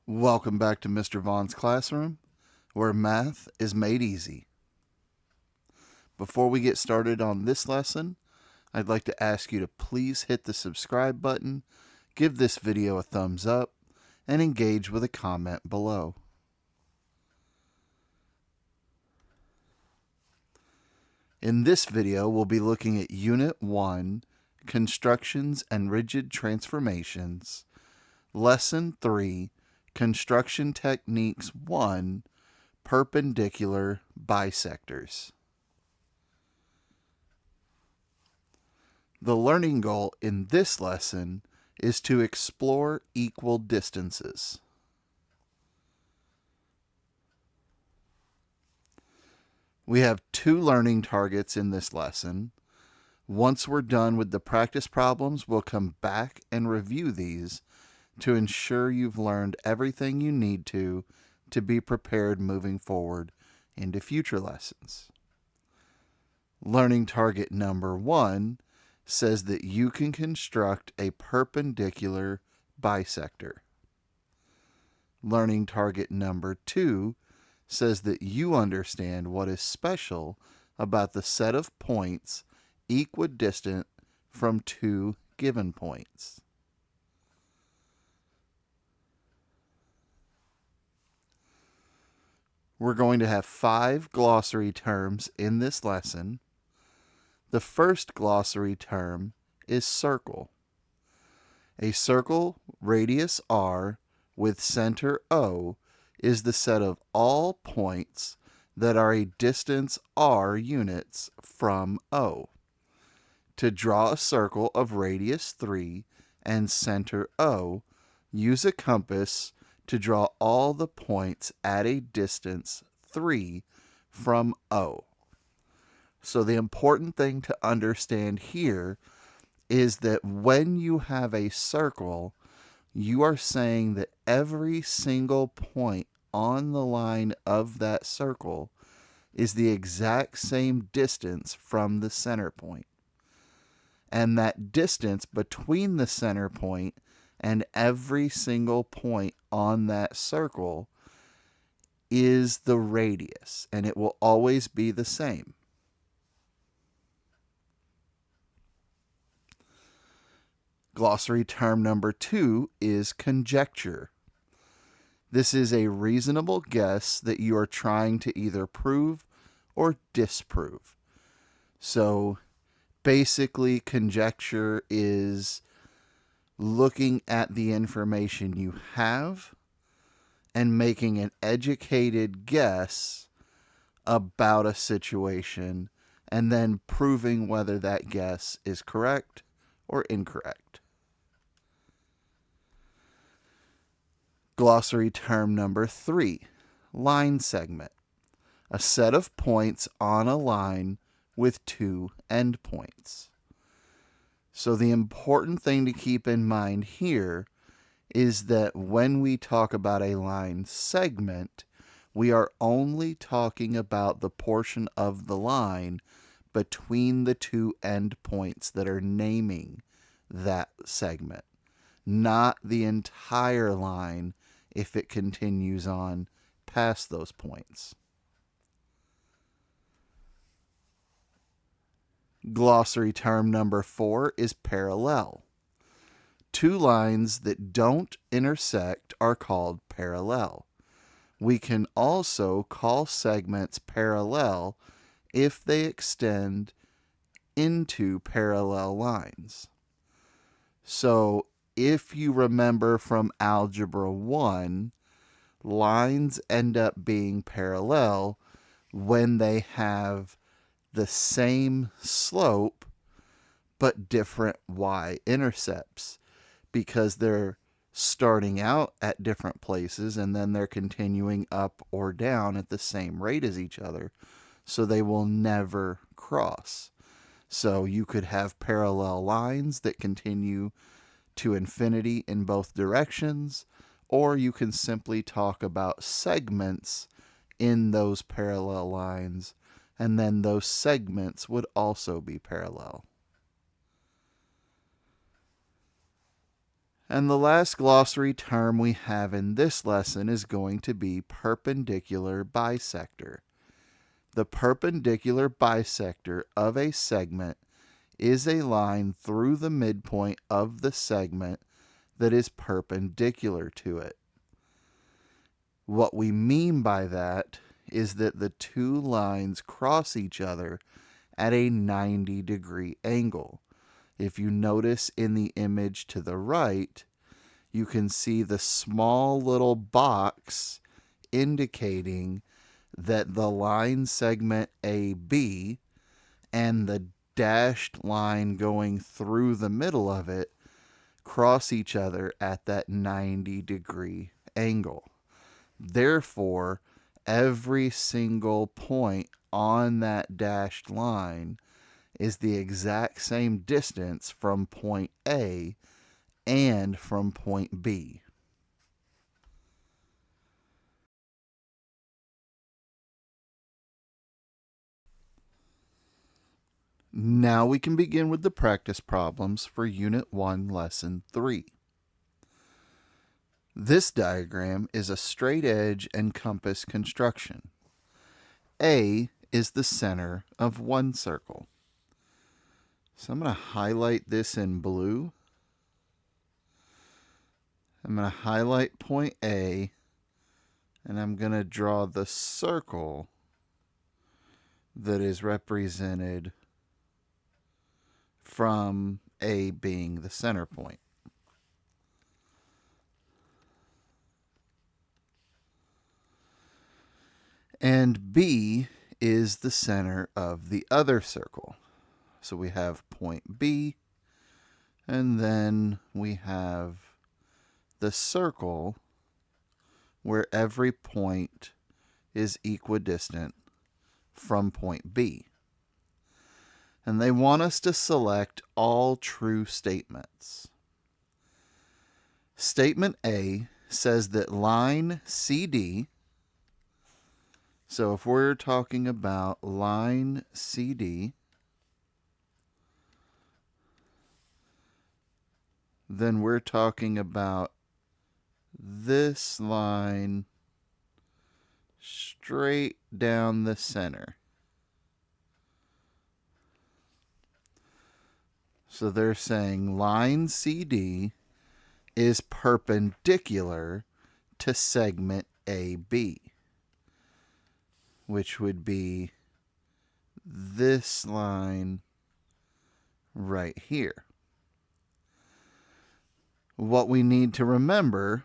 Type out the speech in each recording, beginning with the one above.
Welcome back to Mr. Vaughn's classroom, where math is made easy. Before we get started on this lesson, I'd like to ask you to please hit the subscribe button, give this video a thumbs up, and engage with a comment below. In this video, we'll be looking at Unit 1, Constructions and Rigid Transformations, Lesson 3, Construction Techniques 1, Perpendicular Bisectors. The learning goal in this lesson is to explore equal distances. We have 2 learning targets in this lesson. Once we're done with the practice problems, we'll come back and review these to ensure you've learned everything you need to be prepared moving forward into future lessons. Learning target number 1 says that you can construct a perpendicular bisector. Learning target number 2 says that you understand what is special about the set of points equidistant from 2 given points. We're going to have 5 glossary terms in this lesson. The first glossary term is circle. A circle radius r with center O is the set of all points that are a distance r units from O. To draw a circle of radius 3 and center O, use a compass to draw all the points at a distance 3 from O. So the important thing to understand here is that when you have a circle, you are saying that every single point on the line of that circle is the exact same distance from the center point. And that distance between the center point and every single point on that circle is the radius, and it will always be the same. Glossary term number 2 is conjecture. This is a reasonable guess that you are trying to either prove or disprove. So basically, conjecture is looking at the information you have and making an educated guess about a situation and then proving whether that guess is correct or incorrect. Glossary term number 3, line segment. A set of points on a line with 2 endpoints. So the important thing to keep in mind here is that when we talk about a line segment, we are only talking about the portion of the line between the 2 endpoints that are naming that segment, not the entire line if it continues on past those points. Glossary term number 4 is parallel. 2 lines that don't intersect are called parallel. We can also call segments parallel if they extend into parallel lines. So if you remember from Algebra 1, lines end up being parallel when they have the same slope but different y-intercepts, because they're starting out at different places and then they're continuing up or down at the same rate as each other, so they will never cross. So you could have parallel lines that continue to infinity in both directions, or you can simply talk about segments in those parallel lines, and then those segments would also be parallel. And the last glossary term we have in this lesson is going to be perpendicular bisector. The perpendicular bisector of a segment is a line through the midpoint of the segment that is perpendicular to it. What we mean by that is that the two lines cross each other at a 90-degree angle. If you notice in the image to the right, you can see the small little box indicating that the line segment AB and the dashed line going through the middle of it cross each other at that 90-degree angle. Therefore, every single point on that dashed line is the exact same distance from point A and from point B. Now we can begin with the practice problems for Unit 1, Lesson 3. This diagram is a straight edge and compass construction. A is the center of one circle. So I'm going to highlight this in blue. I'm going to highlight point A, and I'm going to draw the circle that is represented from A being the center point. And B is the center of the other circle. So we have point B, and then we have the circle where every point is equidistant from point B. And they want us to select all true statements. Statement A says that line CD, so if we're talking about line CD, then we're talking about this line straight down the center. So they're saying line CD is perpendicular to segment AB, which would be this line right here. What we need to remember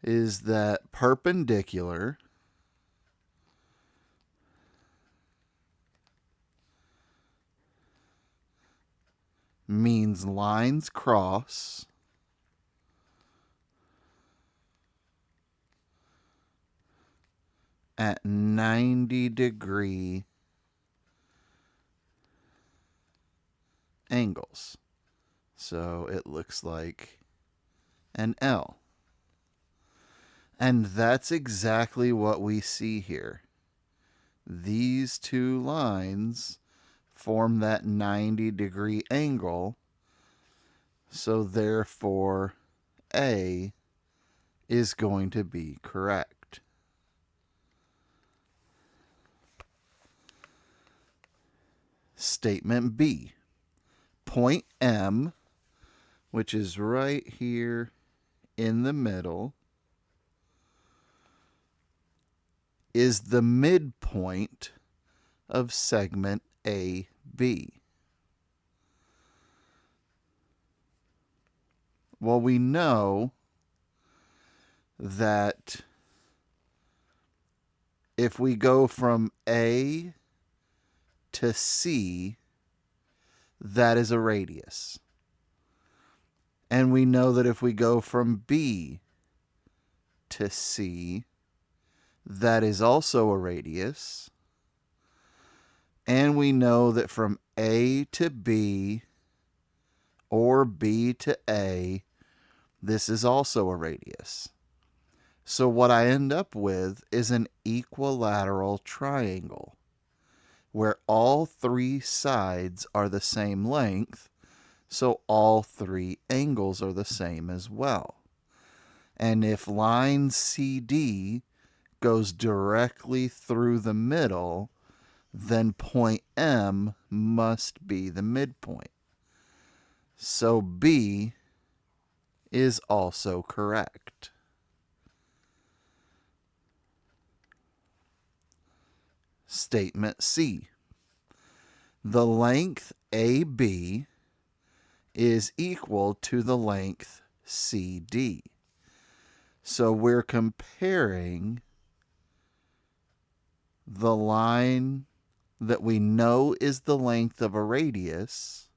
is that perpendicular means lines cross at 90-degree angles. So it looks like an L. And that's exactly what we see here. These two lines form that 90-degree angle, so therefore A is going to be correct. Statement B. Point M, which is right here in the middle, is the midpoint of segment AB. Well, we know that if we go from A to C, that is a radius. And we know that if we go from B to C, that is also a radius. And we know that from A to B or B to A, this is also a radius. So what I end up with is an equilateral triangle where all three sides are the same length. So all three angles are the same as well. And if line CD goes directly through the middle, then point M must be the midpoint. So B is also correct. Statement C. The length AB is equal to the length CD. So we're comparing the line that we know is the length of a radius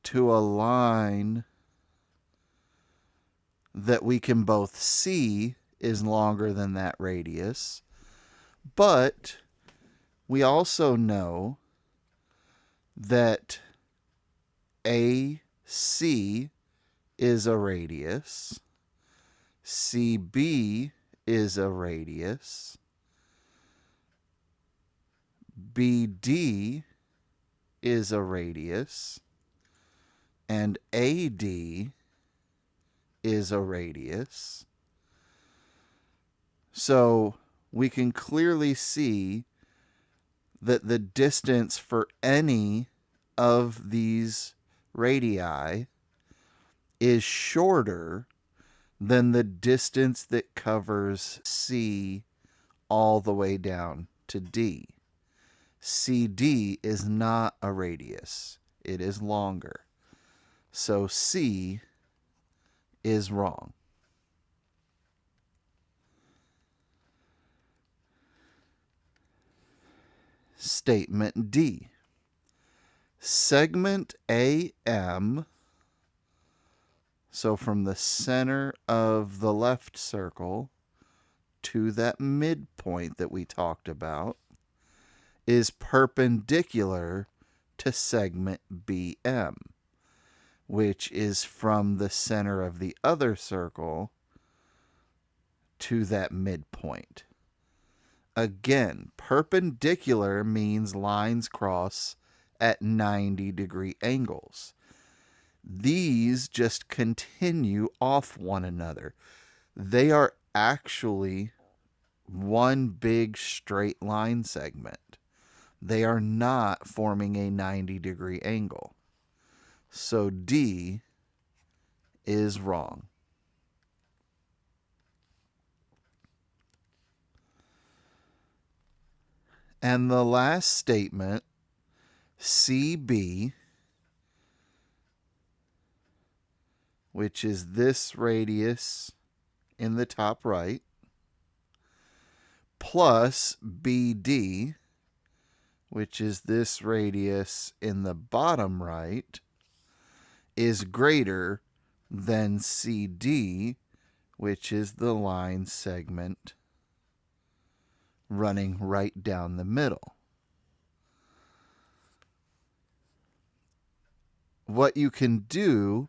to a line that we can both see is longer than that radius, but we also know that AC is a radius, CB is a radius, BD is a radius, and AD is a radius. So we can clearly see that the distance for any of these radii is shorter than the distance that covers C all the way down to D. CD is not a radius. It is longer. So C is wrong. Statement D. Segment AM, so from the center of the left circle to that midpoint that we talked about, is perpendicular to segment BM, which is from the center of the other circle to that midpoint. Again, perpendicular means lines cross at 90-degree angles. These just continue off one another. They are actually one big straight line segment. They are not forming a 90-degree angle. So D is wrong. And the last statement, CB, which is this radius in the top right, plus BD, which is this radius in the bottom right, is greater than CD, which is the line segment running right down the middle. What you can do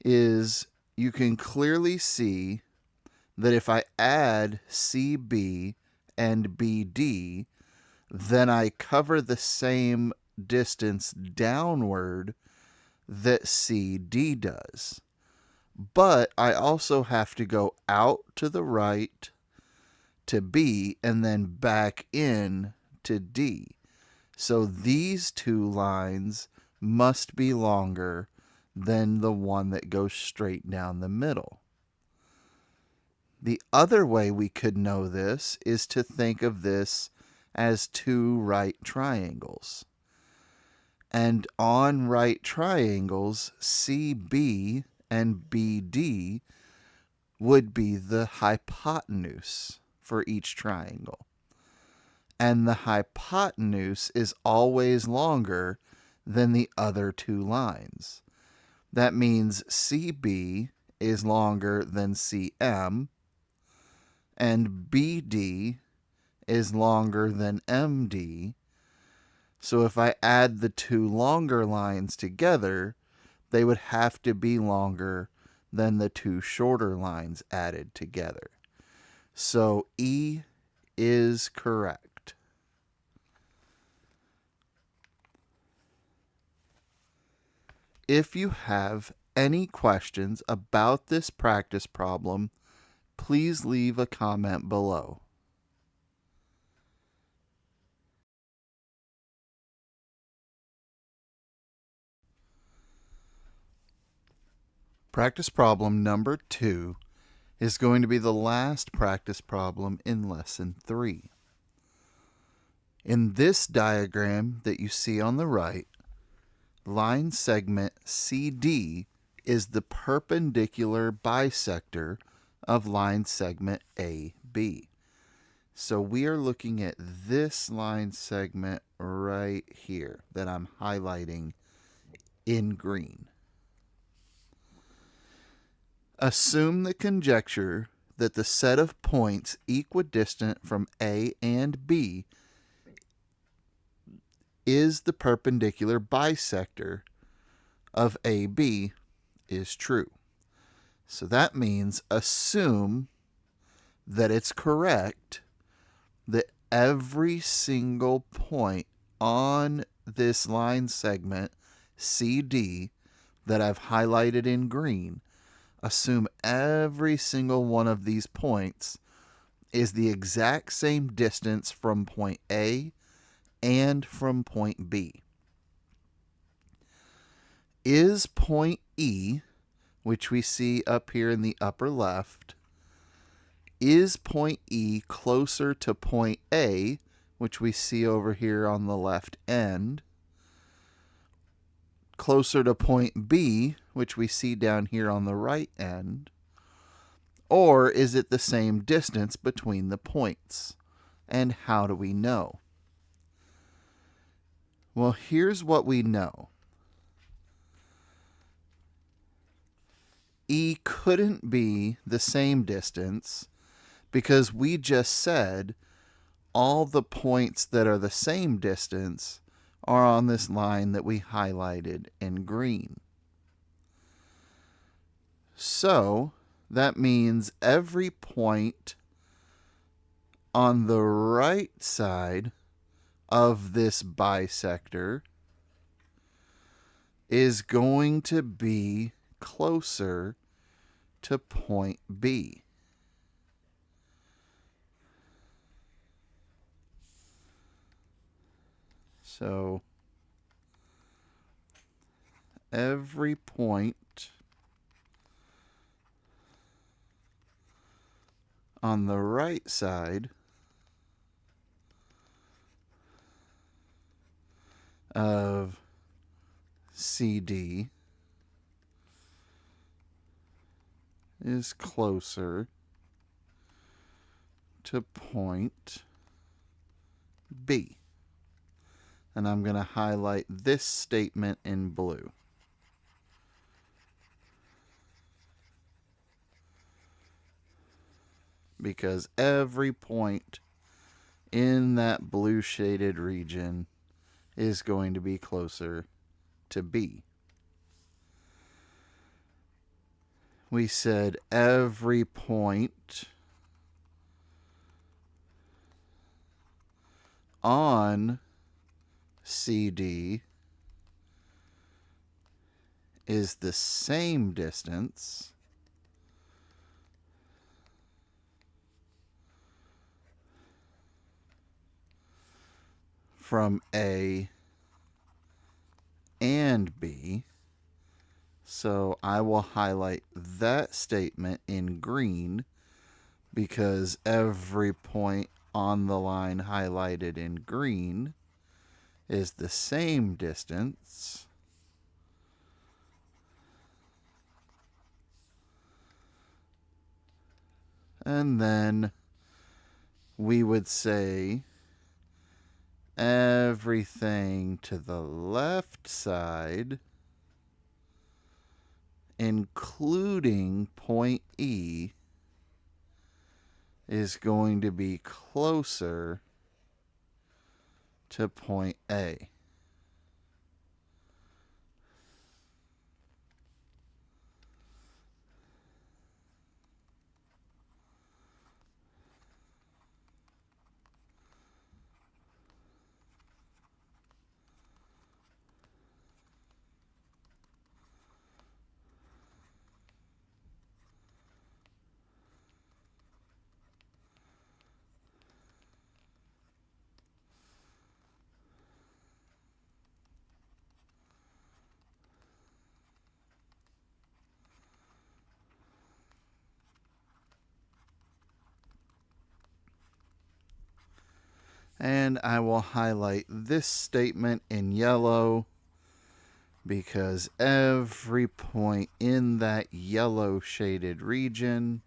is you can clearly see that if I add CB and BD, then I cover the same distance downward that CD does. But I also have to go out to the right to B and then back in to D. So these two lines must be longer than the one that goes straight down the middle. The other way we could know this is to think of this as two right triangles. And on right triangles, CB and BD would be the hypotenuse for each triangle. And the hypotenuse is always longer than the other two lines. That means CB is longer than CM, and BD is longer than MD. So if I add the two longer lines together, they would have to be longer than the two shorter lines added together. So E is correct. If you have any questions about this practice problem, please leave a comment below. Practice problem number 2 is going to be the last practice problem in lesson 3. In this diagram that you see on the right, line segment CD is the perpendicular bisector of line segment AB. So we are looking at this line segment right here that I'm highlighting in green. Assume the conjecture that the set of points equidistant from A and B is the perpendicular bisector of AB is true. So that means assume that it's correct that every single point on this line segment CD that I've highlighted in green, assume every single one of these points is the exact same distance from point A and from point B. Is point E, which we see up here in the upper left, is point E closer to point A, which we see over here on the left end, closer to point B, which we see down here on the right end, or is it the same distance between the points? And how do we know? Well, here's what we know. E couldn't be the same distance because we just said all the points that are the same distance are on this line that we highlighted in green. So that means every point on the right side of this bisector is going to be closer to point B. So every point on the right side of CD is closer to point B. And I'm going to highlight this statement in blue. Because every point in that blue shaded region is going to be closer to B. We said every point on CD is the same distance from A and B. So I will highlight that statement in green because every point on the line highlighted in green is the same distance and then we would say everything to the left side, including point E, is going to be closer to point A. And I will highlight this statement in yellow because every point in that yellow shaded region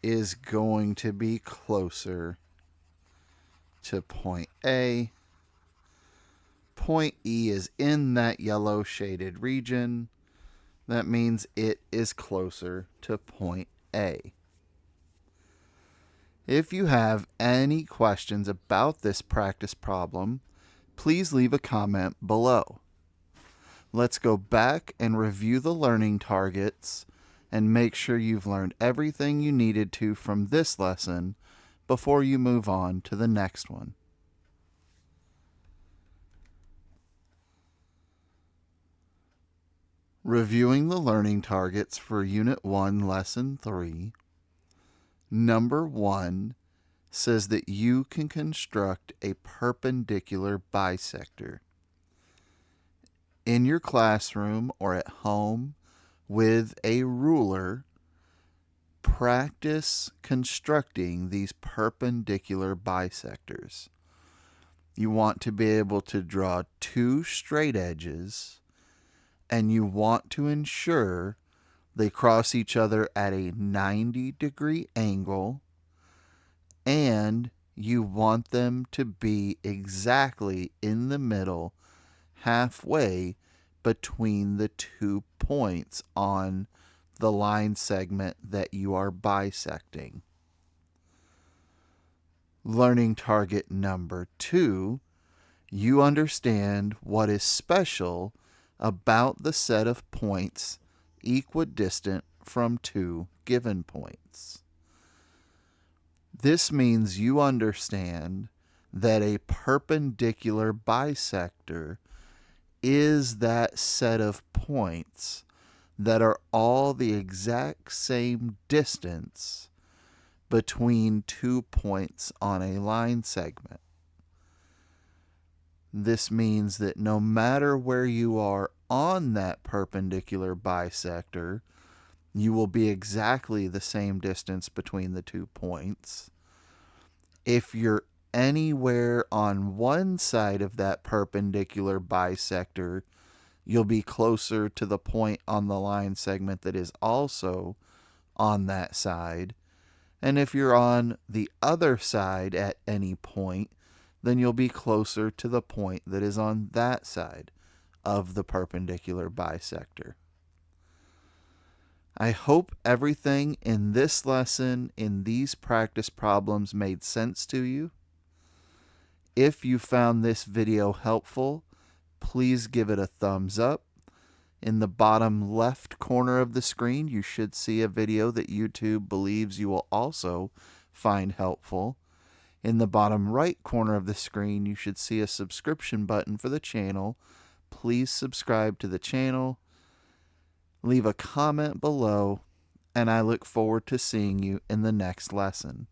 is going to be closer to point A. Point E is in that yellow shaded region. That means it is closer to point A. If you have any questions about this practice problem, please leave a comment below. Let's go back and review the learning targets and make sure you've learned everything you needed to from this lesson before you move on to the next one. Reviewing the learning targets for Unit 1, Lesson 3, Number 1 says that you can construct a perpendicular bisector. In your classroom or at home with a ruler, practice constructing these perpendicular bisectors. You want to be able to draw two straight edges, and you want to ensure they cross each other at a 90-degree angle, and you want them to be exactly in the middle, halfway between the 2 points on the line segment that you are bisecting. Learning target number 2, you understand what is special about the set of points equidistant from 2 given points. This means you understand that a perpendicular bisector is that set of points that are all the exact same distance between 2 points on a line segment. This means that no matter where you are on that perpendicular bisector, you will be exactly the same distance between the 2 points. If you're anywhere on one side of that perpendicular bisector, you'll be closer to the point on the line segment that is also on that side. And if you're on the other side at any point, then you'll be closer to the point that is on that side of the perpendicular bisector. I hope everything in this lesson, in these practice problems, made sense to you. If you found this video helpful, please give it a thumbs up. In the bottom left corner of the screen, you should see a video that YouTube believes you will also find helpful. In the bottom right corner of the screen, you should see a subscription button for the channel. Please subscribe to the channel. Leave a comment below, and I look forward to seeing you in the next lesson.